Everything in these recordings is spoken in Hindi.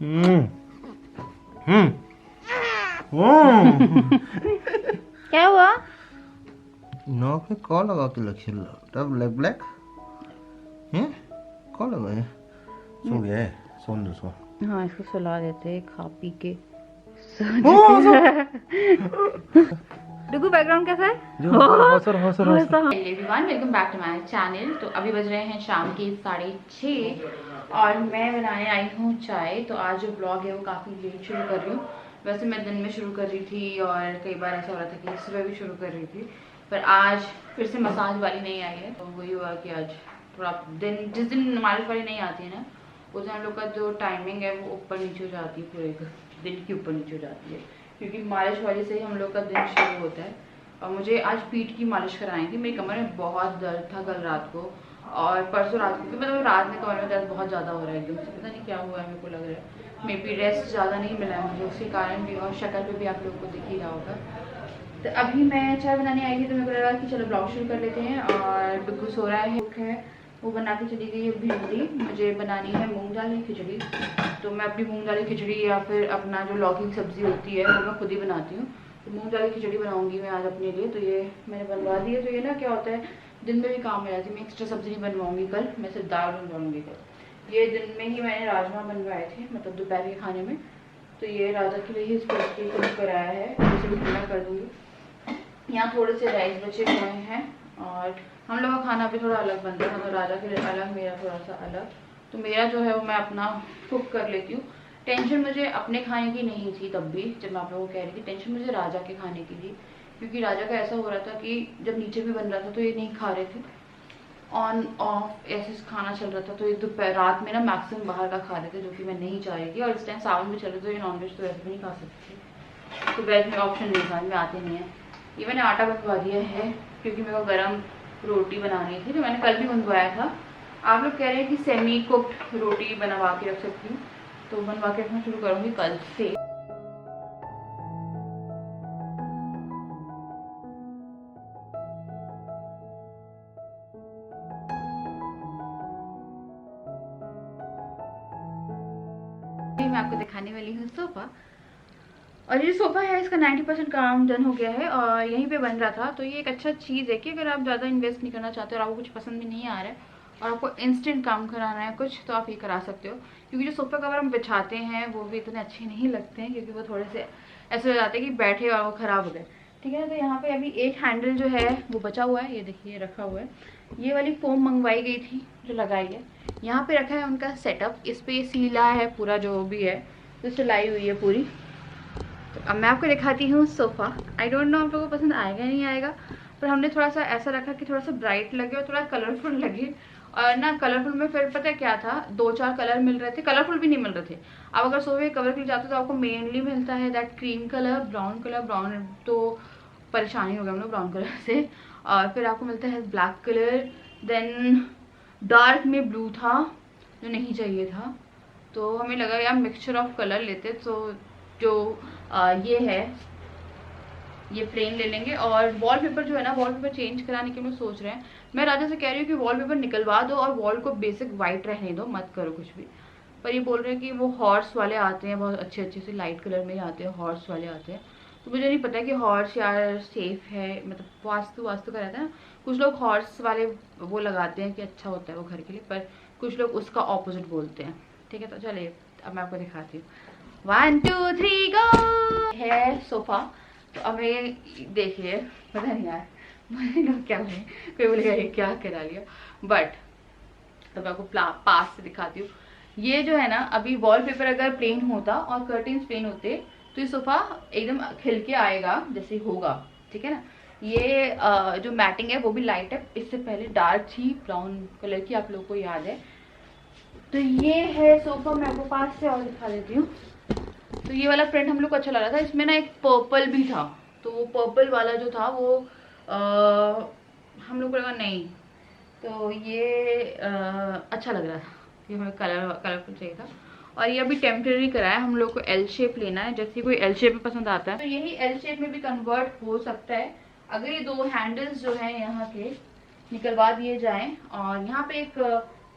हम्म हम्म हम्म। क्या हुआ? नाक में कॉल लगा के लग तब ब्लैक ब्लैक हैं? कॉल लगा है? सो गया है? सोन दो सो। हाँ, इसको सुला देते हैं खा पी के सो ओ सो चुके। देखो बैकग्राउंड कैसा है। जो हौसर everyone, welcome back to my channel. तो अभी बज रहे हैं शाम के 6:30 और मैं बनाने आई हूँ चाय। तो आज जो ब्लॉग है वो काफ़ी लेट शुरू कर रही हूँ। वैसे मैं दिन में शुरू कर रही थी और कई बार ऐसा हो रहा था कि सुबह भी शुरू कर रही थी, पर आज फिर से मसाज वाली नहीं आई है। तो वही हुआ कि आज थोड़ा दिन, जिस दिन मालिश वाली नहीं आती है ना, उस दिन हम लोग का जो टाइमिंग है वो ऊपर नीचे हो जाती है, पूरे दिन की ऊपर नीचे हो जाती है, क्योंकि मालिश वाली से ही हम लोग का दिन शुरू होता है। और मुझे आज पीठ की मालिश कराई थी। मेरी कमर में बहुत दर्द था कल रात को और परसों रात को, मतलब रात में कमर में दर्द बहुत ज़्यादा हो रहा है एकदम से, पता नहीं क्या हुआ है, मेरे को लग रहा है मे बी रेस्ट ज़्यादा नहीं मिला है मुझे, उसके कारण भी। और शक्ल पे भी आप लोगों को दिख ही रहा होगा। तो अभी मैं चाय बनाने आई थी तो मेरे को लगा कि चलो ब्लॉग शुरू कर लेते हैं। और बिल्कुल सो रहा है वो बना के चली गई है भिंडी। मुझे बनानी है मूंग दाल की खिचड़ी। तो मैं अपनी मूंग दाल की खिचड़ी या फिर अपना जो लौकी की सब्ज़ी होती है वो मैं खुद ही बनाती हूँ। तो मूंग दाल की खिचड़ी बनाऊंगी मैं आज अपने लिए। तो ये मैंने बनवा दी है। तो ये ना क्या होता है, दिन में भी काम में रहती है। मैं एक्स्ट्रा सब्ज़ी नहीं बनवाऊंगी कल, मैं सिर्फ दाल बनवाऊंगी कल। ये दिन में ही मैंने राजमा बनवाए थे, मतलब दोपहर के खाने में। तो ये राजा के लिए ही इसको कुक कराया है, इसे भी ठंडा कर दूँगी। यहाँ थोड़े से राइस बचे हुए हैं और हम लोग का खाना भी थोड़ा अलग बनता है, मतलब राजा के लिए अलग, मेरा थोड़ा सा अलग। तो मेरा जो है वो मैं अपना कुक कर लेती हूँ। टेंशन मुझे अपने खाने की नहीं थी तब भी, जब मैं आप लोगों को कह रही थी, टेंशन मुझे राजा के खाने की थी। क्योंकि राजा का ऐसा हो रहा था कि जब नीचे भी बन रहा था तो ये नहीं खा रहे थे, ऑन ऑफ ऐसे खाना चल रहा था। तो ये दोपहर रात में ना मैक्सिमम बाहर का खा रहे थे, जो कि मैं नहीं चाह रही थी। और इस टाइम सावन भी चल रहे थे, तो ये नॉनवेज तो वैसे भी नहीं खा सकती। तो वेज में ऑप्शन नहीं था, इनमें आते नहीं है। ये मैंने आटा बनवा दिया है क्योंकि मेरे को गरम रोटी बनानी थी, जो मैंने कल भी बनवाया था। आप लोग कह रहे हैं कि सेमी कुक्ड रोटी बनवा के रख सकती हूँ, तो बनवा के रखना शुरू करूँगी कल से। मैं आपको दिखाने वाली हूँ सोफा। और ये सोफा है, इसका 90% काम डन हो गया है और यहीं पे बन रहा था। तो ये एक अच्छा चीज़ है कि अगर आप ज़्यादा इन्वेस्ट नहीं करना चाहते और आपको कुछ पसंद भी नहीं आ रहा है और आपको इंस्टेंट काम कराना है कुछ, तो आप ये करा सकते हो। क्योंकि जो सोफ़ा कवर हम बिछाते हैं वो भी इतने अच्छे नहीं लगते हैं, क्योंकि वो थोड़े से ऐसे हो जाते हैं कि बैठे और वो ख़राब हो गए। ठीक है, तो यहाँ पे अभी एक हैंडल जो है वो बचा हुआ है, ये देखिए रखा हुआ है। ये वाली फोम मंगवाई गई थी जो लगाई है। यहाँ पे रखा है उनका सेटअप, इस पर सीला है पूरा जो भी है, तो सिलाई हुई है पूरी। तो अब मैं आपको दिखाती हूँ सोफ़ा। आई डोंट नो आप लोगों को पसंद आएगा नहीं आएगा, पर हमने थोड़ा सा ऐसा रखा कि थोड़ा सा ब्राइट लगे और थोड़ा कलरफुल लगे। और ना कलरफुल में फिर पता है क्या था, 2-4 कलर मिल रहे थे, कलरफुल भी नहीं मिल रहे थे। अब अगर सोफे कवर के लिए जाते हो तो आपको मेनली मिलता है that cream colour, brown colour. Brown तो परेशानी हो गया हम लोग ब्राउन कलर से। और फिर आपको मिलता है ब्लैक कलर, देन डार्क में ब्लू था जो नहीं चाहिए था। तो हमें लगा यार मिक्सचर ऑफ कलर लेते, तो जो ये है, ये प्लेन ले लेंगे। और वॉलपेपर जो है ना, वॉलपेपर चेंज कराने के लिए सोच रहे हैं। मैं राजा से कह रही हूँ कि वॉलपेपर निकलवा दो और वॉल को बेसिक वाइट रहने दो, मत करो कुछ भी। पर ये बोल रहे हैं कि वो हॉर्स वाले आते हैं, बहुत अच्छे अच्छे से लाइट कलर में ही आते हैं, हॉर्स वाले आते हैं। तो मुझे नहीं पता कि हॉर्स यार सेफ है, मतलब वास्तु वास्तु का रहता है ना, कुछ लोग हॉर्स वाले वो लगाते हैं कि अच्छा होता है वो घर के लिए, पर कुछ लोग उसका ऑपोजिट बोलते हैं। ठीक है, तो चलिए अब मैं आपको दिखाती हूँ। 1 2 3 गो है सोफा। तो अब ये देखिए, पता नहीं यार मुझे लोग क्या बोले, कोई बोलेगा ये क्या करा लिया, बट तो मैं आपको पास से दिखाती हूँ। ये जो है ना, अभी वॉलपेपर अगर प्लेन होता और कर्टेन्स प्लेन होते तो ये सोफा एकदम खिल के आएगा जैसे होगा। ठीक है ना, ये जो मैटिंग है वो भी लाइट है, इससे पहले डार्क थी ब्राउन कलर की, आप लोगों को याद है। तो ये है सोफा, मैं आपको पास से और दिखा देती हूँ। तो ये वाला प्रिंट हम लोग को अच्छा लग रहा था, इसमें ना एक पर्पल भी था। तो वो पर्पल वाला जो था वो हम लोग को लगा नहीं, तो ये अच्छा लग रहा था, ये हमें कलरफुल चाहिए था। और ये अभी टेम्प्रेरी कराया, हम लोग को एल शेप लेना है, जैसे कोई एल शेप में पसंद आता है तो यही एल शेप में भी कन्वर्ट हो सकता है, अगर ये 2 हैंडल्स जो हैं यहाँ के निकलवा दिए जाएं। और यहाँ पे एक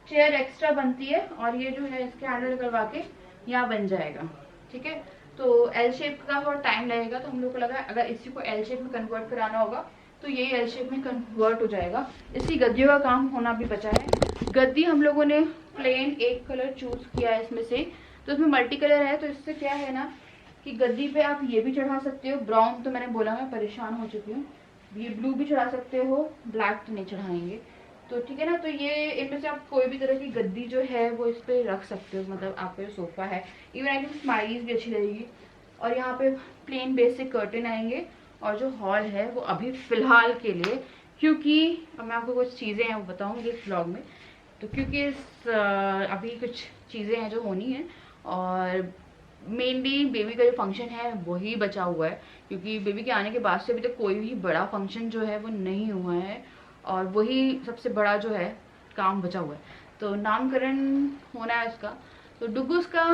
चेयर एक्स्ट्रा बनती है और ये जो है इसके हैंडल निकलवा के यहाँ बन जाएगा। ठीक है, तो एल शेप का थोड़ा टाइम लगेगा, तो हम लोग को लगा अगर इसी को एल शेप में कन्वर्ट कराना होगा तो ये एल शेप में कन्वर्ट हो जाएगा। इसकी गद्दियों का काम होना भी बचा है। गद्दी हम लोगों ने प्लेन एक कलर चूज किया है इसमें से, तो इसमें मल्टी कलर है, तो इससे क्या है ना कि गद्दी पे आप ये भी चढ़ा सकते हो, ब्राउन तो मैंने बोला मैं परेशान हो चुकी हूँ, ये ब्लू भी चढ़ा सकते हो, ब्लैक तो नहीं चढ़ाएंगे। तो ठीक है ना, तो ये इनमें से आप कोई भी तरह की गद्दी जो है वो इस पे रख सकते हो, मतलब आपका जो सोफा है। इवन आई थिंक स्माइलीज भी अच्छी लगेगी। और यहाँ पे प्लेन बेसिक कर्टेन आएंगे। और जो हॉल है वो अभी फिलहाल के लिए, क्योंकि अब मैं आपको कुछ चीज़ें हैं वो बताऊँगी इस ब्लॉग में, तो क्योंकि अभी कुछ चीज़ें हैं जो होनी है, और मेनली बेबी का जो फंक्शन है वही बचा हुआ है, क्योंकि बेबी के आने के बाद से अभी तक कोई भी बड़ा फंक्शन जो है वो नहीं हुआ है, और वही सबसे बड़ा जो है काम बचा हुआ है। तो नामकरण होना है उसका। तो डुगू उसका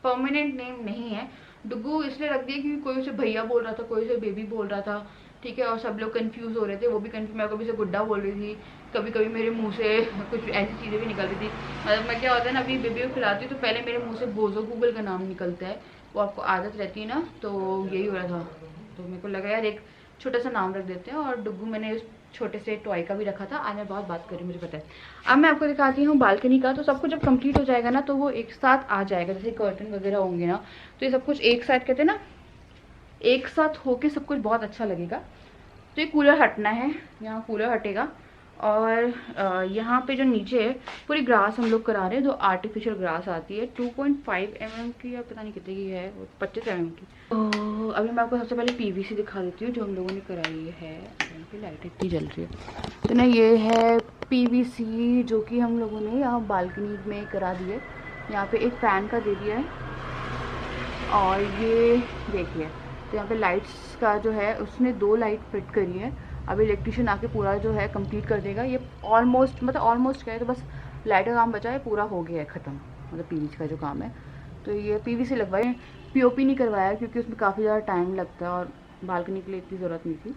परमानेंट नेम नहीं है। डुगू इसलिए रख दिया क्योंकि कोई उसे भैया बोल रहा था, कोई उसे बेबी बोल रहा था। ठीक है, और सब लोग कंफ्यूज हो रहे थे, वो भी कंफ्यूज, मैं कभी से गुड्डा बोल रही थी, कभी कभी मेरे मुंह से कुछ ऐसी चीज़ें भी निकल रही थी। मतलब मैं क्या होता है ना, अभी बेबी को खिलाती हूँ तो पहले मेरे मुंह से बोजो गूगल का नाम निकलता है, वो आपको आदत रहती है ना, तो यही हो रहा था। तो मेरे को लगा यार एक छोटा सा नाम रख देते हैं, और डुगू मैंने उस छोटे से टॉय का भी रखा था। आज मैं बहुत बात कर रही हूँ, मुझे पता है। अब मैं आपको दिखाती हूँ बालकनी का। तो सब कुछ जब कंप्लीट हो जाएगा ना तो वो एक साथ आ जाएगा, जैसे कर्टन वगैरह होंगे ना, तो ये सब कुछ एक साथ, कहते हैं ना, एक साथ होके सब कुछ बहुत अच्छा लगेगा। तो ये कूलर हटना है, यहाँ कूलर हटेगा। और यहाँ पे जो नीचे है पूरी ग्रास हम लोग करा रहे हैं, जो आर्टिफिशियल ग्रास आती है 2.5 mm की, या पता नहीं कितने की है, 25 mm की। तो अभी मैं आपको सबसे पहले पीवीसी दिखा देती हूँ जो हम लोगों ने कराई है। की लाइट इतनी जल रही है, तो ना ये है पीवीसी जो कि हम लोगों ने यहाँ बालकनी में करा दी है। यहाँ पे एक फ़ैन का दे दिया है, और ये देखिए, तो यहाँ पे लाइट्स का जो है उसने 2 लाइट फिट करी है। अभी इलेक्ट्रिशियन आके पूरा जो है कंप्लीट कर देगा। ये ऑलमोस्ट, मतलब ऑलमोस्ट क्या है, तो बस लाइट का काम बचा है, पूरा हो गया है ख़त्म, मतलब पीवीसी का जो काम है। तो ये पीवीसी लगवाए, पीओपी नहीं करवाया क्योंकि उसमें काफ़ी ज़्यादा टाइम लगता है, और बालकनी के लिए इतनी ज़रूरत नहीं थी।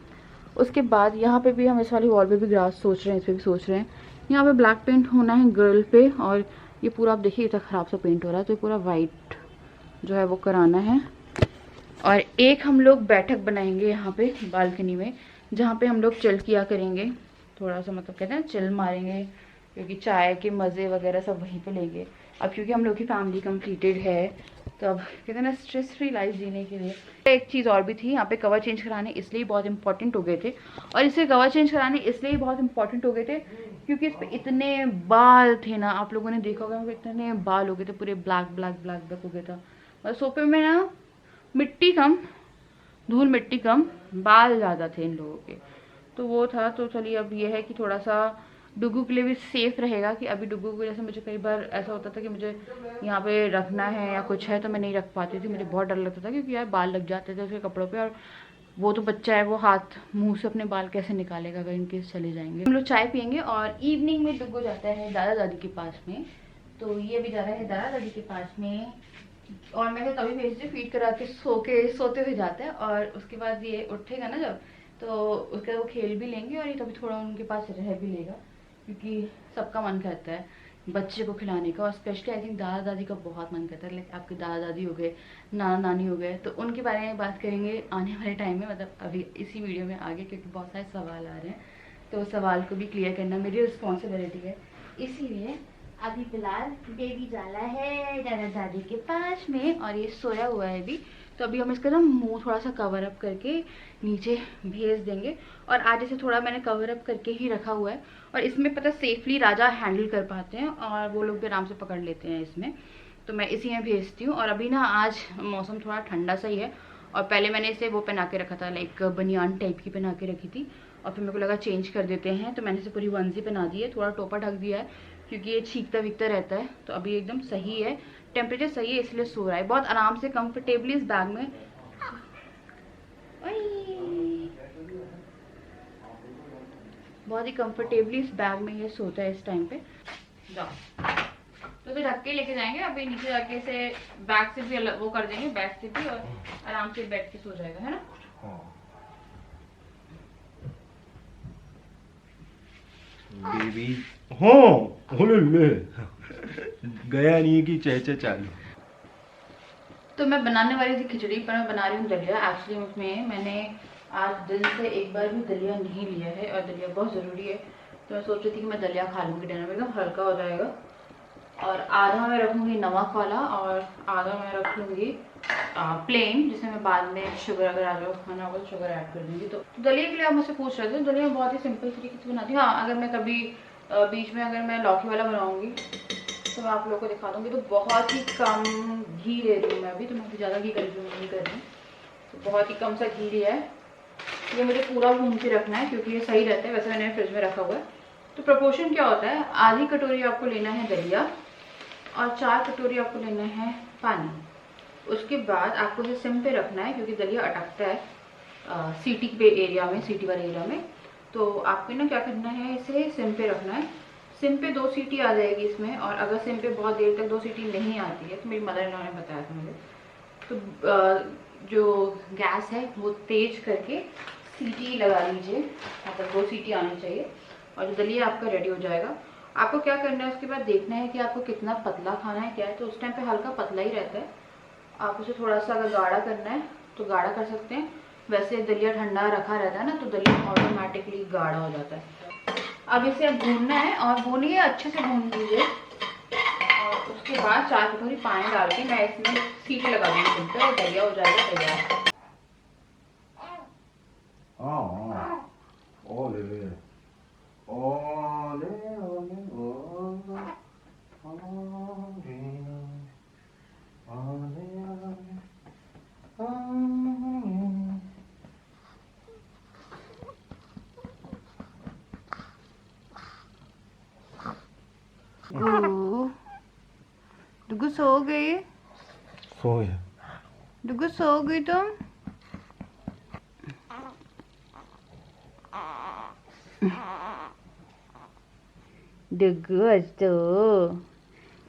उसके बाद यहाँ पे भी हम इस वाली वॉल पे भी ग्रास सोच रहे हैं, इस पर भी सोच रहे हैं। यहाँ पे ब्लैक पेंट होना है ग्रिल पे, और ये पूरा आप देखिए इतना ख़राब सा पेंट हो रहा है, तो ये पूरा वाइट जो है वो कराना है। और एक हम लोग बैठक बनाएंगे यहाँ पे बालकनी में, जहाँ पे हम लोग चिल किया करेंगे, थोड़ा सा, मतलब कहते हैं चिल मारेंगे, क्योंकि चाय के मज़े वगैरह सब वहीं पे लेंगे। अब क्योंकि हम लोग की फैमिली कंप्लीटेड है, तो अब कहते हैं ना स्ट्रेस फ्री लाइफ जीने के लिए। एक चीज़ और भी थी, यहाँ पे कवर चेंज कराने इसलिए बहुत इंपॉर्टेंट हो गए थे, और इसे कवर चेंज कराने इसलिए बहुत इंपॉर्टेंट हो गए थे क्योंकि इस पर इतने बाल थे ना, आप लोगों ने देखा होगा, इतने बाल हो गए थे, पूरे ब्लैक ब्लैक ब्लैक ब्लैक हो गया था। और सोफे में ना मिट्टी कम, धूल मिट्टी कम, बाल ज़्यादा थे इन लोगों के, तो वो था। तो चलिए अब ये है कि थोड़ा सा डुगू के लिए भी सेफ रहेगा, कि अभी डुगू को जैसे मुझे कई बार ऐसा होता था कि मुझे यहाँ पे रखना है या कुछ है तो मैं नहीं रख पाती थी, मुझे बहुत डर लगता था क्योंकि यार बाल लग जाते थे उसके कपड़ों पे, और वो तो बच्चा है, वो हाथ मुंह से अपने बाल कैसे निकालेगा अगर इनकेस चले जाएंगे। हम लोग चाय पियेंगे, और इवनिंग में डुगू जाता है दादा दादी के पास में, तो ये भी जा रहा है दादा दादी के पास में। और मैंने तभी भेज दी, फीड करा के सोते हुए जाते हैं, और उसके बाद ये उठेगा ना जब, तो उसके बाद वो खेल भी लेंगे, और ये तभी थोड़ा उनके पास रह भी लेगा, क्योंकि सबका मन करता है बच्चे को खिलाने का, और स्पेशली आई थिंक दादा दादी का बहुत मन करता है। लाइक आपके दादा दादी हो गए, नाना नानी हो गए, तो उनके बारे में बात करेंगे आने वाले टाइम में, मतलब अभी इसी वीडियो में आगे, क्योंकि बहुत सारे सवाल आ रहे हैं, तो सवाल को भी क्लियर करना मेरी रिस्पॉन्सिबिलिटी है। इसीलिए अभी फिलहाल बेबी जाला है दादा दादी के पास में, और ये सोया हुआ है अभी, तो अभी हम इसका ना मुंह थोड़ा सा कवर अप करके नीचे भेज देंगे। और आज इसे थोड़ा मैंने कवर अप करके ही रखा हुआ है, और इसमें पता सेफली राजा हैंडल कर पाते हैं, और वो लोग भी आराम से पकड़ लेते हैं इसमें, तो मैं इसी में भेजती हूँ। और अभी ना आज मौसम थोड़ा ठंडा सा ही है, और पहले मैंने इसे वो पहना के रखा था, लाइक बनियान टाइप की पहना के रखी थी, और फिर मेरे को लगा चेंज कर देते हैं, तो मैंने इसे पूरी वंसी पहना दी है, थोड़ा टोपा ढक दिया है क्योंकि ये छींकता वीकता रहता है। तो अभी एकदम सही है, टेम्परेचर सही है, इसलिए सो रहा है बहुत आराम से कंफर्टेबली इस बैग में। बहुत ही कंफर्टेबली इस बैग में ये सोता है इस टाइम पे। जाओ, तो ढक के लेके जाएंगे, अभी नीचे जाके इसे बैग से भी अलग वो कर देंगे, बैग से भी, और आराम से बैठ के सो जाएगा, है ना। बेबी हाँ ले गया नहीं कि चहचे चालू। तो मैं बनाने वाली थी खिचड़ी, पर मैं बना रही हूँ दलिया। एक्चुअली उसमें मैंने आज दिन से एक बार भी दलिया नहीं लिया है और दलिया बहुत ज़रूरी है। तो मैं सोच रही थी कि मैं दलिया खा लूँगी डिनर में, एकदम हल्का हो जाएगा। और आधा मैं रखूँगी नमक वाला और आधा मैं रख लूँगी प्लेन, जिसमें मैं बाद में शुगर अगर आ जाओ खाना होगा तो शुगर ऐड कर दूँगी। तो दलिया के लिए आप मुझसे पूछ रहे थे, दलिया बहुत ही सिंपल तरीके से बनाती हूँ। हाँ, अगर मैं कभी बीच में अगर मैं लौकी वाला बनाऊँगी तो मैं आप लोगों को दिखा दूँगी। तो बहुत ही कम घी ले रही हूँ मैं अभी, तो मैं अभी ज़्यादा घी कर रही हूँ, नहीं कर रही हूँ। तो बहुत ही कम सा घी लिया है। ये मुझे पूरा भून के रखना है क्योंकि ये सही रहता है। वैसे मैंने फ्रिज में रखा हुआ है। तो प्रोपोर्शन क्या होता है, आधी कटोरी आपको लेना है दलिया और 4 कटोरी आपको लेना है पानी। उसके बाद आपको इसे सिम पे रखना है क्योंकि दलिया अटकता है सीटी पे एरिया में, सीटी वाले एरिया में। तो आपको ना क्या करना है, इसे सिम पे रखना है। सिम पे 2 सीटी आ जाएगी इसमें। और अगर सिम पे बहुत देर तक 2 सीटी नहीं आती है, तो मेरी मदर इन लॉ ने बताया था मुझे, तो जो गैस है वो तेज करके सीटी लगा लीजिए, मतलब 2 सीटी आनी चाहिए और जो दलिया आपका रेडी हो जाएगा। आपको क्या करना है, उसके बाद देखना है कि आपको कितना पतला खाना है क्या है। तो उस टाइम पे हल्का पतला ही रहता है। आप उसे थोड़ा सा अगर गाढ़ा करना है तो गाढ़ा कर सकते हैं। वैसे दलिया ठंडा रखा रहता है ना, तो दलिया ऑटोमेटिकली गाढ़ा हो जाता है। अब इसे अब भूनना है और भूनिए, अच्छे से भून लीजिए। और उसके बाद 4 कटोरी पानी डाल के मैं इसमें सीटी लगा दूँगी सिम और दलिया हो जाएगा तैयार। डुगु सो गई? सो गया। डुगु सो गई तुम? डुगु हंस दो,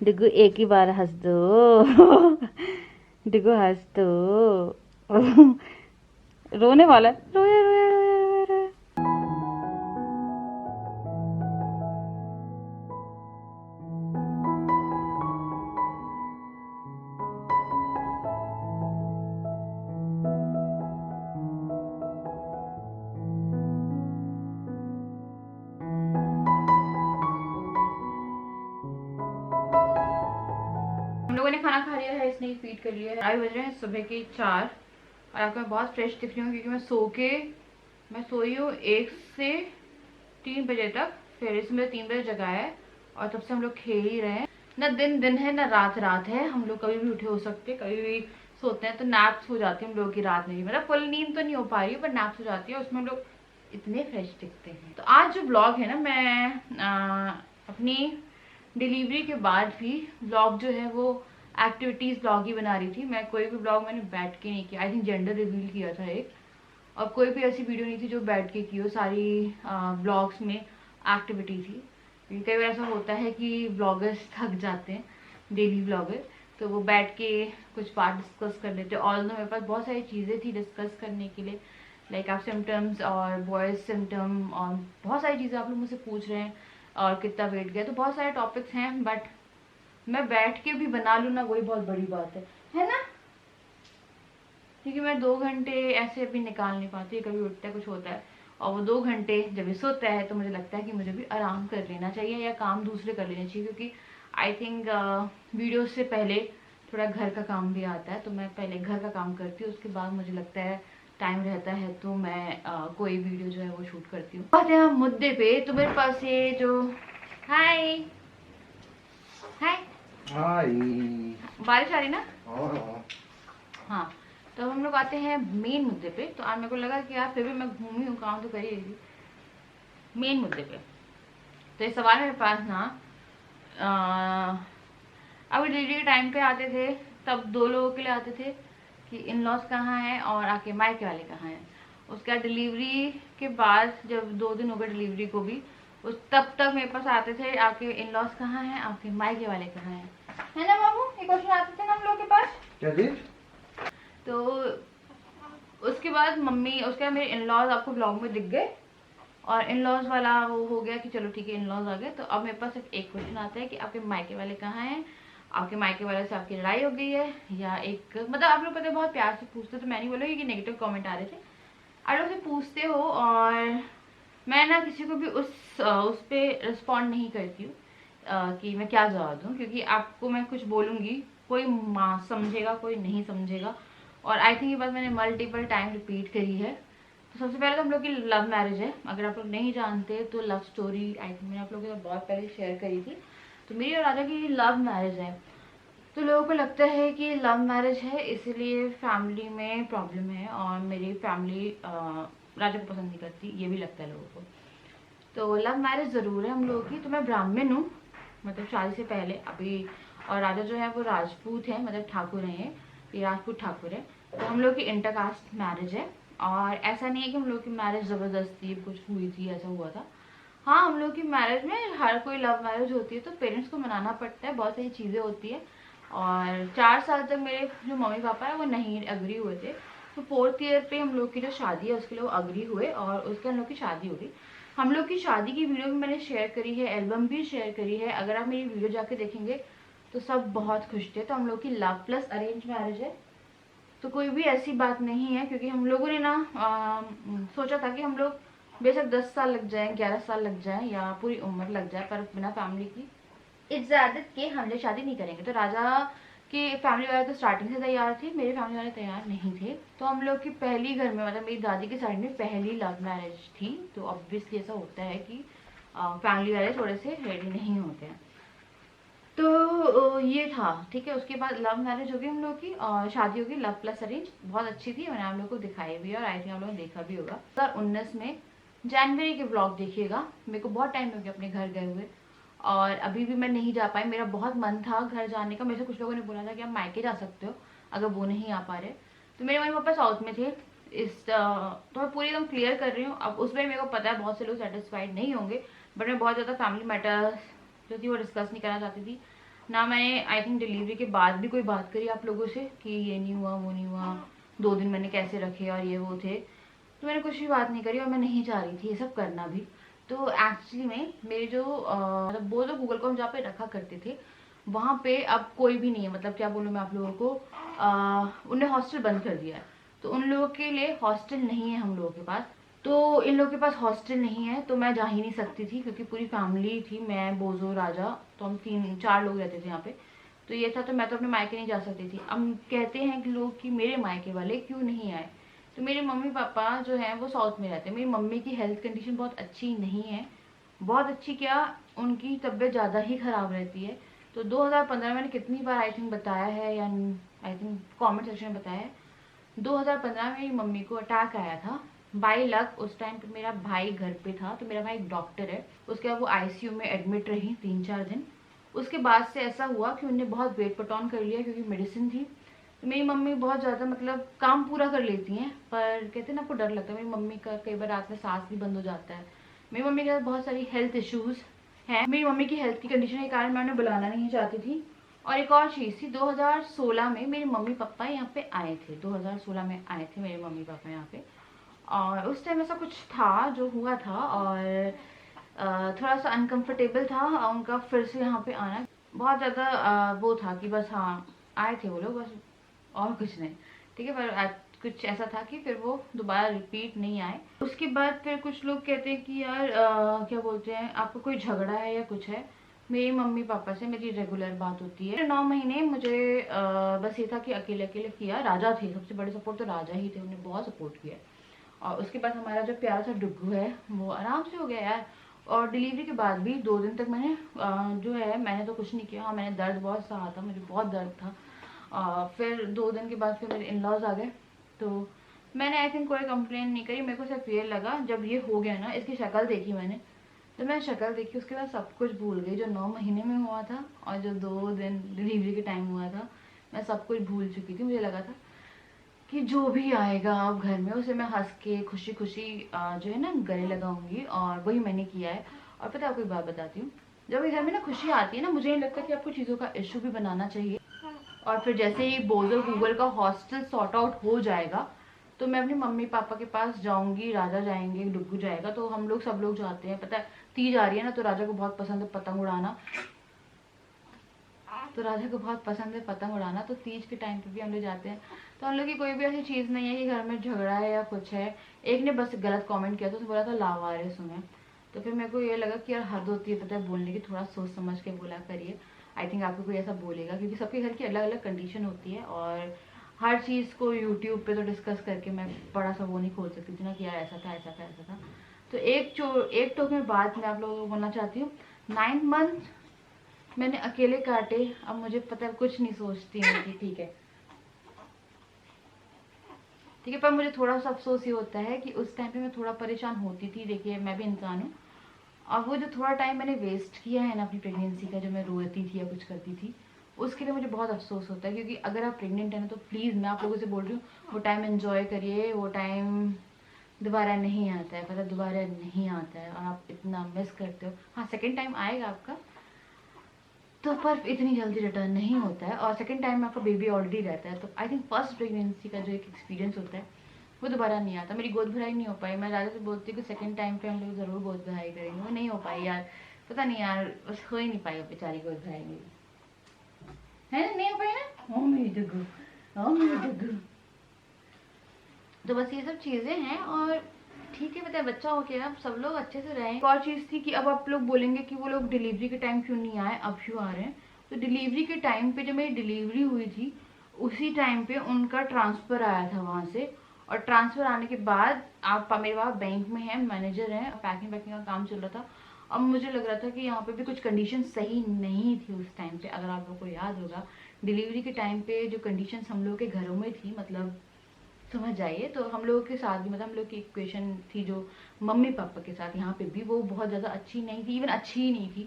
डुगु एक ही बार हंस दो। डुगु हंस दो। रोने वाला है, रोया रोया रोया रोया। हम लोगों ने खाना खा लिया है, इसने फीड कर लिया है। अभी बज रहे हैं सुबह के 4 और आपको मैं बहुत फ्रेश दिख रही हूँ क्योंकि मैं सोई हूँ 1 से 3 बजे तक। फिर इसमें 3 बजे जगाया है और तब से हम लोग खेल ही रहे हैं। ना दिन दिन है ना रात रात है, हम लोग कभी भी उठे हो सकते, कभी भी सोते हैं। तो नैप्स हो जाती है हम लोगों की रात में भी, मतलब फुल नींद तो नहीं हो पा रही है पर नैप्स हो जाती है, उसमें हम लोग इतने फ्रेश दिखते हैं। तो आज जो ब्लॉग है ना, मैं अपनी डिलीवरी के बाद भी ब्लॉग जो है वो एक्टिविटीज ब्लॉग ही बना रही थी। मैं कोई भी ब्लॉग मैंने बैठ के नहीं किया। आई थिंक जेंडर रिवील किया था एक, और कोई भी ऐसी वीडियो नहीं थी जो बैठ के की हो। सारी ब्लॉग्स में एक्टिविटी थी। क्योंकि कई बार ऐसा होता है कि ब्लॉगर्स थक जाते हैं, डेली ब्लॉगर, तो वो बैठ के कुछ बात डिस्कस कर लेते हैं। ऑल्दो मेरे पास बहुत सारी चीज़ें थी डिस्कस करने के लिए, लाइक आप सिम्टम्स और बॉयज सिम्टम और बहुत सारी चीज़ें आप लोग मुझसे पूछ रहे हैं और कितना वेट गया। तो बहुत सारे टॉपिक्स हैं, बट मैं बैठ के भी बना लूँ ना, वही बहुत बड़ी बात है ना। क्योंकि मैं 2 घंटे ऐसे अभी निकाल नहीं पाती, कभी उठता है कुछ होता है, और वो 2 घंटे जब ये सोता है तो मुझे लगता है कि मुझे भी आराम कर लेना चाहिए या काम दूसरे कर लेने चाहिए। क्योंकि आई थिंक वीडियो से पहले थोड़ा घर का काम भी आता है, तो मैं पहले घर का काम करती हूँ, उसके बाद मुझे लगता है टाइम रहता है तो मैं कोई वीडियो जो है वो शूट करती हूँ। आते हैं मुद्दे पे। तो मेरे पास ये जो हाय हाय हाय, बारिश आ रही ना। हाँ, तो हम लोग आते हैं मेन मुद्दे पे। तो आज मेरे को लगा कि यार फिर भी मैं घूमी हूँ, काम तो कर ही रही। मेन मुद्दे पे तो ये सवाल मेरे पास ना, अभी डिलीवरी के टाइम पे आते थे तब 2 लोगों के लिए आते थे कि इन लॉज कहाँ हैं और आके मायके वाले कहाँ हैं। उसके बाद डिलीवरी के बाद जब 2 दिन हो गए डिलीवरी को भी, उस तब तक मेरे पास आते थे आके इन लॉज कहाँ हैं, आपके मायके वाले कहाँ हैं, है ना बाबू? ये क्वेश्चन आते थे ना हम लोग के पास। क्या चीज? तो उसके बाद उसके बाद मेरे इन लॉज आपको ब्लॉग में दिख गए और इन लॉज वाला वो हो गया कि चलो ठीक है इन लॉज आ गए। तो अब मेरे पास सिर्फ एक क्वेश्चन आता है कि आपके मायके वाले कहाँ हैं आपके मायके वाले से आपकी लड़ाई हो गई है, या एक मतलब आप लोग पता है बहुत प्यार से पूछते, तो मैं नहीं बोलूँगी कि नेगेटिव कमेंट आ रहे थे, आप लोग से पूछते हो और मैं ना किसी को भी उस पर रिस्पॉन्ड नहीं करती हूँ कि मैं क्या जवाब दूँ, क्योंकि आपको मैं कुछ बोलूँगी, कोई समझेगा कोई नहीं समझेगा। और आई थिंक ये बात मैंने मल्टीपल टाइम रिपीट करी है। तो सबसे पहले तो हम लोग की लव मैरिज है, अगर आप लोग नहीं जानते तो लव स्टोरी आई थिंक मैंने आप लोगों के साथ बहुत पहले शेयर करी थी। तो मेरी और राजा की लव मैरिज है। तो लोगों को लगता है कि लव मैरिज है इसीलिए फैमिली में प्रॉब्लम है, और मेरी फैमिली राजा को पसंद नहीं करती, ये भी लगता है लोगों को। तो लव मैरिज ज़रूर है हम लोगों की। तो मैं ब्राह्मण हूँ, मतलब शादी से पहले अभी, और राजा जो है वो राजपूत है, मतलब ठाकुर हैं, ये राजपूत ठाकुर है। तो हम लोग की इंटरकास्ट मैरिज है, और ऐसा नहीं है कि हम लोग की मैरिज ज़बरदस्ती कुछ हुई थी, ऐसा हुआ था। हाँ, हम लोग की मैरिज में हर कोई लव मैरिज होती है तो पेरेंट्स को मनाना पड़ता है, बहुत सारी चीज़ें होती है। और 4 साल तक मेरे जो मम्मी पापा है वो नहीं अग्री हुए थे। तो 4th ईयर पे हम लोग की जो शादी है उसके लिए वो अग्री हुए, और उसके हम लोग की शादी हो गई। हम लोग की शादी की वीडियो भी मैंने शेयर करी है, एल्बम भी शेयर करी है, अगर आप मेरी वीडियो जाके देखेंगे तो सब बहुत खुश थे। तो हम लोग की लव प्लस अरेंज मैरिज है, तो कोई भी ऐसी बात नहीं है, क्योंकि हम लोगों ने ना सोचा था कि हम लोग बेशक 10 साल लग जाए, 11 साल लग जाए, या पूरी उम्र लग जाए, पर बिना फैमिली की इजाजत के हम लोग शादी नहीं करेंगे। तो राजा की फैमिली वाले तो स्टार्टिंग से तैयार थे, मेरे फैमिली वाले तैयार नहीं थे। तो हम लोग की पहली घर में, मतलब मेरी दादी के साइड में पहली लव मैरिज थी। तो ऑब्वियसली ऐसा होता है कि फैमिली वाले थोड़े से रेडी नहीं होते हैं। तो ये था, ठीक है। उसके बाद लव मैरिज होगी हम लोग की, और शादी होगी लव प्लस अरेंज, बहुत अच्छी थी, मैंने आप लोग को दिखाई भी है, और आई थिंक आप लोगों ने देखा भी होगा। 2019 में जनवरी के ब्लॉग देखिएगा। मेरे को बहुत टाइम हो गया अपने घर गए हुए, और अभी भी मैं नहीं जा पाई। मेरा बहुत मन था घर जाने का, मेरे से कुछ लोगों ने बोला था कि आप मायके जा सकते हो अगर वो नहीं आ पा रहे। तो मेरे मम्मी पापा साउथ में थे, तो मैं पूरी एकदम क्लियर कर रही हूँ। अब उसमें मेरे को पता है बहुत से लोग सेटिस्फाइड नहीं होंगे, बट मैं बहुत ज़्यादा फैमिली मैटर्स जो थी वो डिस्कस नहीं करना चाहती थी ना। मैंने आई थिंक डिलीवरी के बाद भी कोई बात करी आप लोगों से कि ये नहीं हुआ वो नहीं हुआ, 2 दिन मैंने कैसे रखे और ये वो थे। तो मैंने कुछ भी बात नहीं करी, और मैं नहीं चाह रही थी ये सब करना भी। तो एक्चुअली में मेरे जो मतलब वो जो गूगल को हम जहाँ पे रखा करते थे वहाँ पे अब कोई भी नहीं है। मतलब क्या बोलूँ मैं आप लोगों को, उन्हें हॉस्टल बंद कर दिया है। तो उन लोगों के लिए हॉस्टल नहीं है हम लोगों के पास। तो इन लोगों के पास हॉस्टल नहीं है, तो मैं जा ही नहीं सकती थी, क्योंकि पूरी फैमिली थी, मैं बोजो राजा, तो हम 3-4 लोग रहते थे यहाँ पे। तो ये था, तो मैं तो अपने मायके नहीं जा सकती थी। अब कहते हैं कि लोग कि मेरे मायके वाले क्यों नहीं आए। तो मेरे मम्मी पापा जो हैं वो साउथ में रहते हैं। मेरी मम्मी की हेल्थ कंडीशन बहुत अच्छी नहीं है, बहुत अच्छी क्या, उनकी तबीयत ज़्यादा ही ख़राब रहती है। तो 2015 मैंने कितनी बार आई थिंक बताया है, या आई थिंक कमेंट सेक्शन में बताया है, 2015 में मेरी मम्मी को अटैक आया था। बाई लक उस टाइम पे मेरा भाई घर पे था, तो मेरा भाई एक डॉक्टर है। उसके बाद वो आईसीयू में एडमिट रही 3-4 दिन। उसके बाद से ऐसा हुआ कि उन्होंने बहुत वेट पुट ऑन कर लिया, क्योंकि मेडिसिन थी। तो मेरी मम्मी बहुत ज़्यादा मतलब काम पूरा कर लेती हैं, पर कहते हैं ना आपको डर लगता है। मेरी मम्मी का कई बार रात में सांस भी बंद हो जाता है। मेरी मम्मी के साथ बहुत सारी हेल्थ इश्यूज़ हैं। मेरी मम्मी की हेल्थ की कंडीशन के कारण मैं उन्हें बुलाना नहीं चाहती थी। और एक और चीज़ थी, 2016 में मेरे मम्मी पापा यहाँ पे आए थे, 2016 में आए थे मेरे मम्मी पापा यहाँ पे। और उस टाइम ऐसा कुछ था जो हुआ था, और थोड़ा सा अनकंफर्टेबल था उनका फिर से यहाँ पे आना। बहुत ज़्यादा वो था कि बस हाँ आए थे वो लोग बस, और कुछ नहीं, ठीक है। पर कुछ ऐसा था कि फिर वो दोबारा रिपीट नहीं आए। उसके बाद फिर कुछ लोग कहते हैं कि यार क्या बोलते हैं, आपको कोई झगड़ा है या कुछ है। मेरी मम्मी पापा से मेरी रेगुलर बात होती है। 9 महीने मुझे बस ये था कि अकेले अकेले किया। राजा थे सबसे बड़े सपोर्ट, तो राजा ही थे, उन्हें बहुत सपोर्ट किया। और उसके बाद हमारा जो प्यारा सा डुग्गू है वो आराम से हो गया यार। और डिलीवरी के बाद भी 2 दिन तक मैंने जो है मैंने तो कुछ नहीं किया। हाँ, मैंने दर्द बहुत सहा था, मुझे बहुत दर्द था। फिर 2 दिन के बाद फिर मेरे इन लॉज आ गए, तो मैंने आई थिंक कोई कंप्लेन नहीं करी। मेरे को सिर्फ ये लगा जब ये हो गया ना, इसकी शक्ल देखी मैंने, तो मैं शक्ल देखी, उसके बाद सब कुछ भूल गई जो 9 महीने में हुआ था और जो 2 दिन डिलीवरी के टाइम हुआ था। मैं सब कुछ भूल चुकी थी। मुझे लगा था कि जो भी आएगा अब घर में उसे मैं हंस के खुशी खुशी जो है ना गले लगाऊंगी, और वही मैंने किया है। और पता है आपको एक बात बताती हूँ, जब घर में ना खुशी आती है ना, मुझे नहीं लगता कि आपको चीज़ों का इशू भी बनाना चाहिए। और फिर जैसे ही बोजो गूगल का हॉस्टल सॉर्ट आउट हो जाएगा, तो मैं अपने मम्मी पापा के पास जाऊंगी, राजा जाएंगे, डुग्गू जाएगा, तो हम लोग सब लोग जाते हैं। पता है तीज आ रही है ना, तो राजा को बहुत पसंद है पतंग उड़ाना, तो राधा को बहुत पसंद है पतंग उड़ाना, तो तीज के टाइम पे भी हम लोग जाते हैं। तो हम लोग की कोई भी ऐसी चीज़ नहीं है कि घर में झगड़ा है या कुछ है। एक ने बस गलत कमेंट किया था, उसने बोला था लावारिस हूँ मैं। तो फिर मेरे को ये लगा कि यार हद होती है पता है बोलने की, थोड़ा सोच समझ के बोला करिए। आई थिंक आपको कोई ऐसा बोलेगा, क्योंकि सबके घर की अलग अलग कंडीशन होती है, और हर चीज़ को यूट्यूब पे तो डिस्कस करके मैं बड़ा सा वो नहीं खोल सकती थी ना कि यार ऐसा था ऐसा था ऐसा था। तो एक टोक में बात मैं आप लोगों को बोलना चाहती हूँ। 9 मंथ मैंने अकेले काटे, अब मुझे पता है कुछ नहीं सोचती मैं कि ठीक है ठीक है। पर मुझे थोड़ा सा अफसोस ये होता है कि उस टाइम पे मैं थोड़ा परेशान होती थी। देखिए मैं भी इंसान हूँ, और वो जो थोड़ा टाइम मैंने वेस्ट किया है ना अपनी प्रेगनेंसी का, जो मैं रोती थी या कुछ करती थी, उसके लिए मुझे बहुत अफसोस होता है। क्योंकि अगर आप प्रेग्नेंट है ना, तो प्लीज़ मैं आप लोगों से बोल रही हूँ, वो टाइम एंजॉय करिए। वो टाइम दोबारा नहीं आता है, पता दोबारा नहीं आता है, और आप इतना मिस करते हो। हाँ सेकेंड टाइम आएगा आपका, तो पर इतनी जल्दी रिटर्न नहीं होता है, और सेकेंड टाइम में आपका बेबी ऑलरेडी रहता है। तो आई थिंक फर्स्ट प्रेगनेंसी का जो एक एक्सपीरियंस होता है वो दोबारा नहीं आता। मेरी गोद भराई नहीं हो पाई। मैं ज़्यादा से बोलती हूँ कि सेकेंड टाइम पे हम लोग ज़रूर गोद भराई करेंगे, वो नहीं हो पाई यार, पता नहीं यार, बस हो ही नहीं पाई बेचारी गोद भराई मेरी, है ना, नहीं हो पाई ना। ओ मेरी डुगू, ओ मेरी डुगू। तो बस ये सब चीज़ें हैं, और ठीक है बताए बच्चा हो गया, अब सब लोग अच्छे से रहें। एक और चीज़ थी कि अब आप लोग बोलेंगे कि वो लोग डिलीवरी के टाइम क्यों नहीं आए, अब क्यों आ रहे हैं। तो डिलीवरी के टाइम पे जब मेरी डिलीवरी हुई थी, उसी टाइम पे उनका ट्रांसफ़र आया था वहाँ से, और ट्रांसफ़र आने के बाद आप मेरे पापा बैंक में हैं, मैनेजर हैं, पैकिंग वैकिंग का काम चल रहा था। अब मुझे लग रहा था कि यहाँ पे भी कुछ कंडीशन सही नहीं थी उस टाइम पे। अगर आप लोग को याद होगा डिलीवरी के टाइम पे जो कंडीशन हम लोग के घरों में थी, मतलब समझ जाइए, तो हम लोगों के साथ भी, मतलब हम लोग की इक्वेशन थी जो मम्मी पापा के साथ यहाँ पे भी, वो बहुत ज़्यादा अच्छी नहीं थी, इवन अच्छी ही नहीं थी।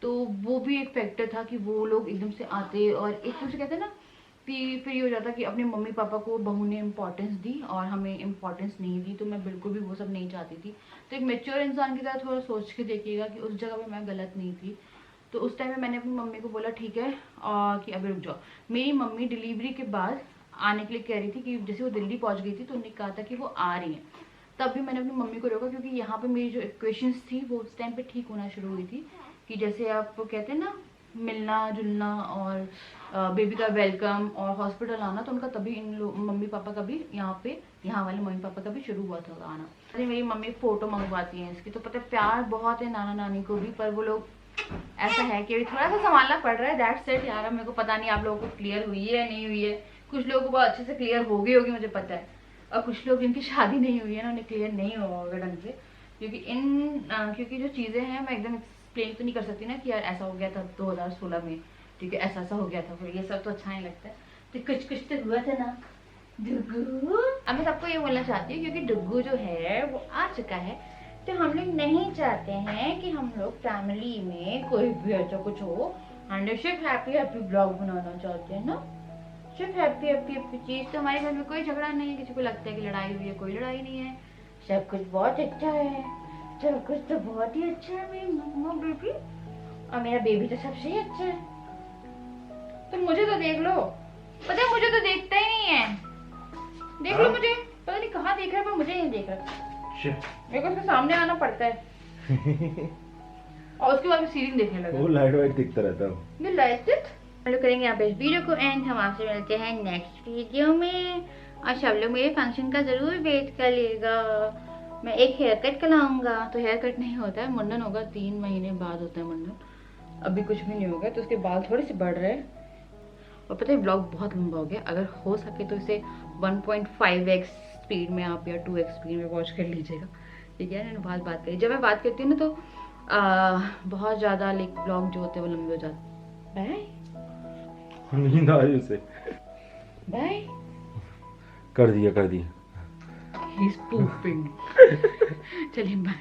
तो वो भी एक फैक्टर था कि वो लोग एकदम से आते, और एक दूसरे कहते हैं ना कि फिर ये हो जाता कि अपने मम्मी पापा को बहू ने इम्पोर्टेंस दी और हमें इम्पोर्टेंस नहीं दी। तो मैं बिल्कुल भी वो सब नहीं चाहती थी। तो एक मेच्योर इंसान की तरह थोड़ा सोच के देखिएगा कि उस जगह पे मैं गलत नहीं थी। तो उस टाइम में मैंने अपनी मम्मी को बोला ठीक है कि अभी रुक जाओ। मेरी मम्मी डिलीवरी के बाद आने के लिए कह रही थी कि जैसे वो दिल्ली पहुंच गई थी, तो उन्होंने कहा था कि वो आ रही हैं। तब भी मैंने अपनी मम्मी को रोका, क्योंकि यहाँ पे मेरी जो इक्वेशंस थी वो उस टाइम पे ठीक होना शुरू हुई थी। कि जैसे आप कहते हैं ना मिलना जुलना, और बेबी का वेलकम, और हॉस्पिटल आना, तो उनका तभी इन लोग मम्मी पापा का भी यहाँ वाले मम्मी पापा का भी शुरू हुआ था आना। अरे मेरी मम्मी फ़ोटो मंगवाती हैं इसकी, तो पता है प्यार बहुत है नाना नानी को भी, पर वो लोग ऐसा है कि थोड़ा सा संभालना पड़ रहा है। दैट्स इट यार। अब मेरे को पता नहीं आप लोगों को क्लियर हुई है या नहीं हुई है। कुछ लोगों को बहुत अच्छे से क्लियर हो गई होगी मुझे पता है, और कुछ लोग जिनकी शादी नहीं हुई है ना, उन्हें क्लियर नहीं हुआ होगा ढंग से। क्योंकि जो चीज़ें हैं मैं एकदम एक्सप्लेन तो नहीं कर सकती ना कि यार ऐसा हो गया था 2016 में, ठीक है ऐसा हो गया था, फिर ये सब तो अच्छा नहीं लगता है। तो कुछ तो हुआ था ना डुगू। अब मैं सबको ये बोलना चाहती हूँ, क्योंकि डुगू जो है वो आ चुका है, तो हम लोग नहीं चाहते हैं कि हम लोग फैमिली में कोई भी ऐसा कुछ हो। हम लोग सिर्फ हैप्पी हैप्पी ब्लॉग बनाना चाहते हैं ना, सिर्फ हैप्पी हैप्पी हैप्पी चीज़। तो हमारे घर में कोई झगड़ा नहीं है, किसी को लगता है कि लड़ाई हुई है, कोई लड़ाई नहीं है। सब कुछ बहुत अच्छा है, सब कुछ तो बहुत ही अच्छा है मेरी मम्मा बेबी, और मेरा बेबी तो सबसे ही अच्छा है। तो मुझे तो देख लो, पता है मुझे तो देखता ही नहीं है। देख लो मुझे, पता नहीं कहाँ देख रहा है, पर मुझे नहीं देख रहा। मेरे को उसके सामने आना पड़ता है और उसके बाद सीरीज देखने लगा। वो लाइट वाइट दिखता रहता है। ये लाइट हम लोग करेंगे यहाँ पे इस वीडियो को एंड। हम आपसे मिलते हैं नेक्स्ट वीडियो में, और सब लोग मेरे फंक्शन का जरूर वेट कर लेगा। मैं एक हेयर कट कराऊंगा, तो हेयर कट नहीं होता है, मुंडन होगा, 3 महीने बाद होता है मुंडन। अभी कुछ भी नहीं होगा, तो उसके बाल थोड़े से बढ़ रहे हैं। और पता है ब्लॉग बहुत लंबा हो गया, अगर हो सके तो इसे 1.5x स्पीड में आप या 2x स्पीड में वॉच कर लीजिएगा, ठीक है। मैंने बहुत बात करी, जब मैं बात करती हूँ ना तो बहुत ज़्यादा लाइक ब्लॉग जो होते हैं वो लंबे हो जाते हैं। बाय, नींद आ रही उसे। बाय, कर दिया He's pooping. चलिए बाय।